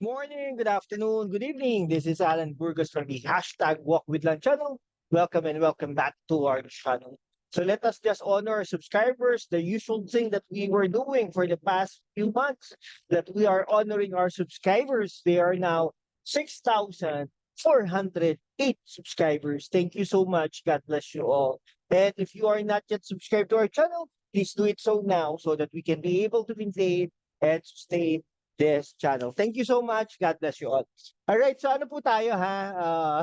Morning, good afternoon, good evening. This is Alan Burgos from the hashtag Walk with Lunch channel. Welcome and welcome back to our channel. So let us just honor our subscribers, the usual thing that we were doing for the past few months, that we are honoring our subscribers. They are now 6,408 subscribers. Thank you so much. God bless you all. And if you are not yet subscribed to our channel, please do it so now so that we can be able to maintain and sustain this channel. Thank you so much. God bless you all. Alright, so ano po tayo ha?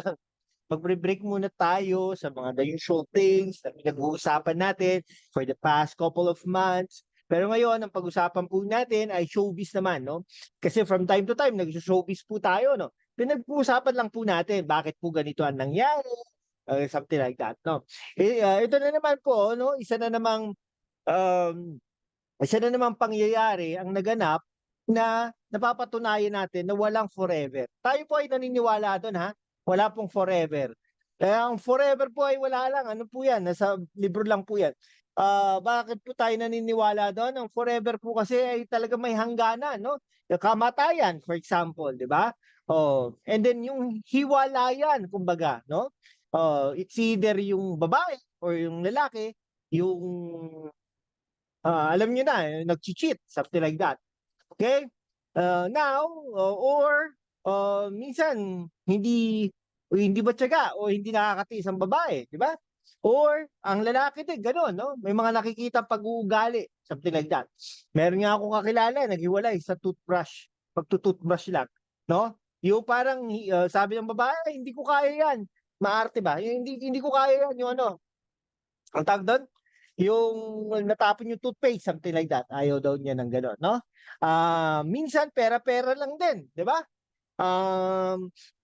Magbre-break muna tayo sa mga the usual things na pinag-uusapan natin for the past couple of months. Pero ngayon, ang pag-usapan po natin ay showbiz naman, no? Kasi from time to time, nag-showbiz po tayo, no? Pinag-uusapan lang po natin bakit po ganito ang nangyari, something like that, no? Ito na naman po, no? Um, Isa na namang pangyayari ang naganap na napapatunayan natin na walang forever. Tayo po ay naniniwala doon ha. Wala pong forever. Kaya ang forever po ay wala lang. Ano po yan? Nasa libro lang po yan. Bakit po tayo naniniwala doon? Ang forever po kasi ay talaga may hangganan, no? Yung kamatayan, for example, di ba? Oh, and then yung hiwalayan, kumbaga, no? It's either yung babae or yung lalaki, yung alam niyo na, nag-cheat, something like that. Okay? Now, minsan, hindi ba tiyaga o hindi nakakatiis ang babae, di ba? Or, ang lalaki din, gano'n, no? May mga nakikita pag-uugali, something like that. Meron nga akong kakilala, naghiwalay sa toothbrush, pagtutoothbrush lang, no? Yung parang, sabi ng babae, "Ay, hindi ko kaya yan." Maarte ba? Yung hindi ko kaya yan, yung ano, ang tawag doon? Yung natapon yung toothpaste, something like that. Ayaw daw niya ng gano'n, no? Minsan pera-pera lang din, 'di ba?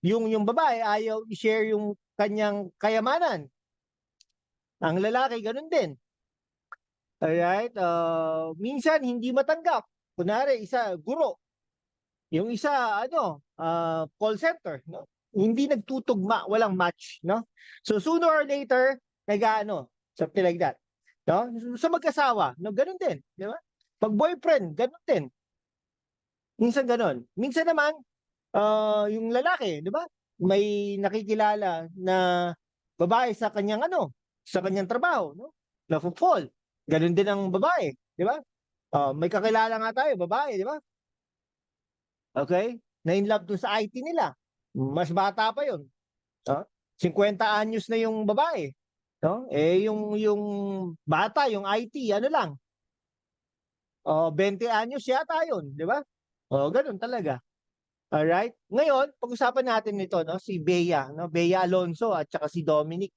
Yung babae ayaw i-share yung kanyang kayamanan. Ang lalaki gano'n din. Alright? Minsan hindi matanggap. Kunwari, isa guro, yung isa ano, call center, no? Hindi nagtutugma, walang match, no? So sooner or later, nag-aano, something like that. No? Sa mag-asawa, no, ganun din, di ba? Pag boyfriend, ganun din. Minsan ganun. Minsan naman, yung lalaki, di ba? May nakikilala na babae sa kanyang ano, sa kanyang trabaho, no? Na fall. Ganun din ang babae, di ba? May kakilala nga tayo, babae, di ba? Okay? Na in love dun sa IT nila. Mas bata pa yun. No? 50 anyos na yung babae. No? Yung bata, yung IT, ano lang, 20 anyos yata yun, di ba? Ganun talaga. Alright? Ngayon, pag-usapan natin nito, no, si Bea, no, Bea Alonso at saka si Dominic.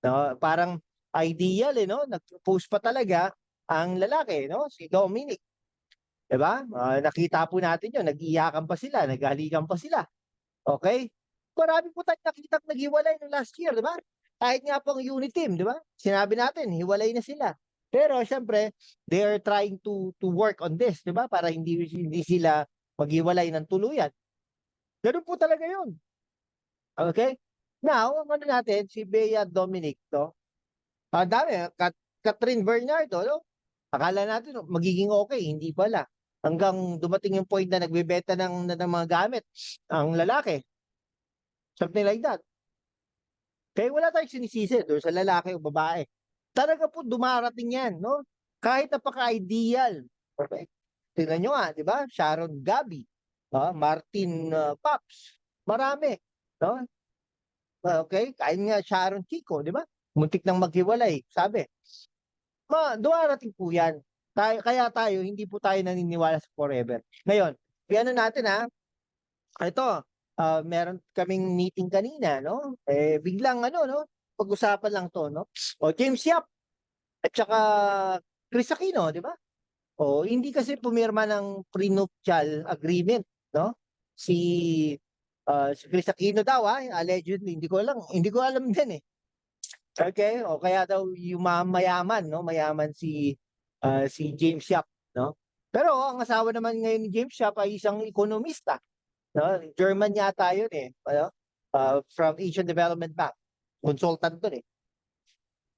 No? Parang ideal, no? Nag-propose pa talaga ang lalaki, no? Si Dominic. Di ba? Nakita po natin yun, nag-iyakan pa sila, naghalikan pa sila. Okay? Marami po tayong nakitang naghiwalay no last year, di ba? Kahit nga po ang unit team, di ba? Sinabi natin, hiwalay na sila. Pero syempre, they are trying to work on this, di ba? Para hindi sila maghiwalay ng tuluyan. Ganun po talaga yun. Okay? Now, ang ano natin, si Bea Dominic, no? Ang dami, Catherine Bernardo, no? Akala natin magiging okay, hindi pala. Hanggang dumating yung point na nagbebenta ng mga gamit ang lalaki. Something like that. Kaya wala tayong sinisisi doon sa lalaki o babae. Talaga po dumarating yan, no? Kahit napaka-ideal. Perfect. Tingnan nyo nga, di ba? Sharon Gabi, Martin Pops, marami. No? Okay? Kahit nga Sharon Chico, di ba? Muntik nang maghiwalay, sabi. Dumarating po yan. Kaya tayo, hindi po tayo naniniwala sa forever. Ngayon, piano natin ha, ito, meron kaming meeting kanina, no? Biglang ano, no? Pag-usapan lang to, no? James Yap at saka Chris Aquino, di ba? Hindi kasi pumirma ng prenuptial agreement, no? Si si Chris Aquino daw, allegedly, hindi ko alam din eh. Okay? O kaya daw yung mayaman, no? Mayaman si James Yap, no? Pero ang asawa naman ngayon ni James Yap ay isang ekonomista. No? German yata yun eh. Ano? From Asian Development Bank. Consultant dun eh.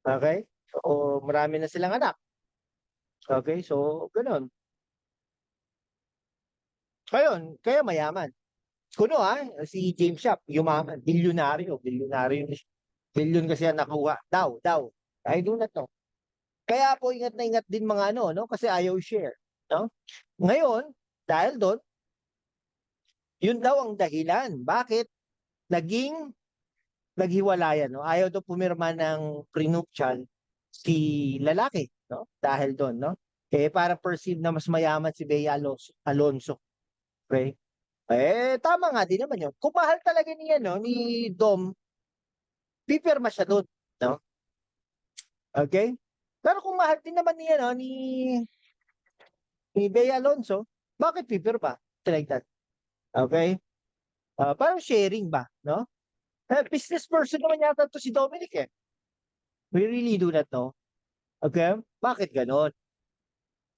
Okay? So, marami na silang anak. Okay? So, ganun. Kaya mayaman. kuno si James Yap, yumaman, bilyonaryo, bilyonaryo, bilyon kasi ang nakuha, daw. I do not know. Kaya po ingat na ingat din mga ano, no? Kasi ayaw share, no? Ngayon, dahil doon, yun daw ang dahilan. Bakit naging naghiwalayan, no? Ayaw daw pumirma ng prenuptial si lalaki, no? Dahil doon, no? Eh, para perceive na mas mayaman si Bea Alonso. Okay? Eh, tama nga din naman yun. Kung mahal talaga niya, no, ni Dom, pipirma siya doon, no? Okay? Pero kung mahal din naman niya, no, ni Bea Alonso, bakit pipirma? Like that. Okay? Parang sharing ba, no? Business person naman yata to si Dominic eh. We really do not know. Okay? Bakit ganon?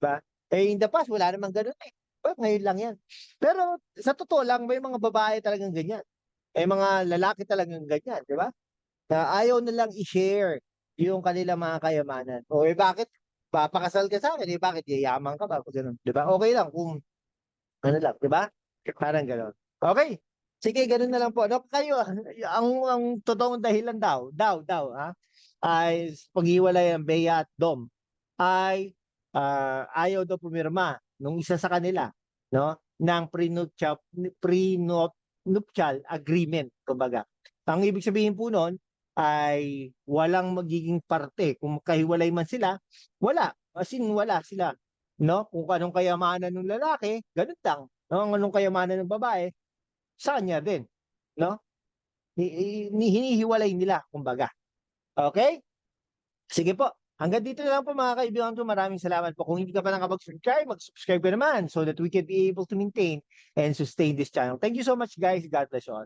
Ba? Eh, in the past, wala namang ganon eh. Ngayon lang yan. Pero sa totoo lang, may mga babae talagang ganyan. May mga lalaki talagang ganyan, di ba? Na ayaw nilang i-share yung kanilang mga kayamanan. O eh, bakit? Papakasal ka sa akin, eh bakit? Yayaman ka ba? Ganun, di ba? Okay lang kung ano lang, di ba? Parang ganon. Okay. Sige, ganun na lang po. No, kayo, ang totoong dahilan daw, ay paghiwalay ang Bea at Dom ay ayaw daw pumirma nung isa sa kanila, no, ng prenuptial agreement, kumbaga. Ang ibig sabihin po noon ay walang magiging parte. Kung kahiwalay man sila, wala. As in, wala sila. No? Kung anong kayamanan ng lalaki, ganun lang. No? Ang anong kayamanan ng babae, sa kanya din. No? Hinihiwalay nila, kumbaga. Okay? Sige po. Hanggang dito na lang po mga kaibigan ko. Maraming salamat po. Kung hindi ka pa nakapag-subscribe, mag-subscribe ka naman so that we can be able to maintain and sustain this channel. Thank you so much guys. God bless you all.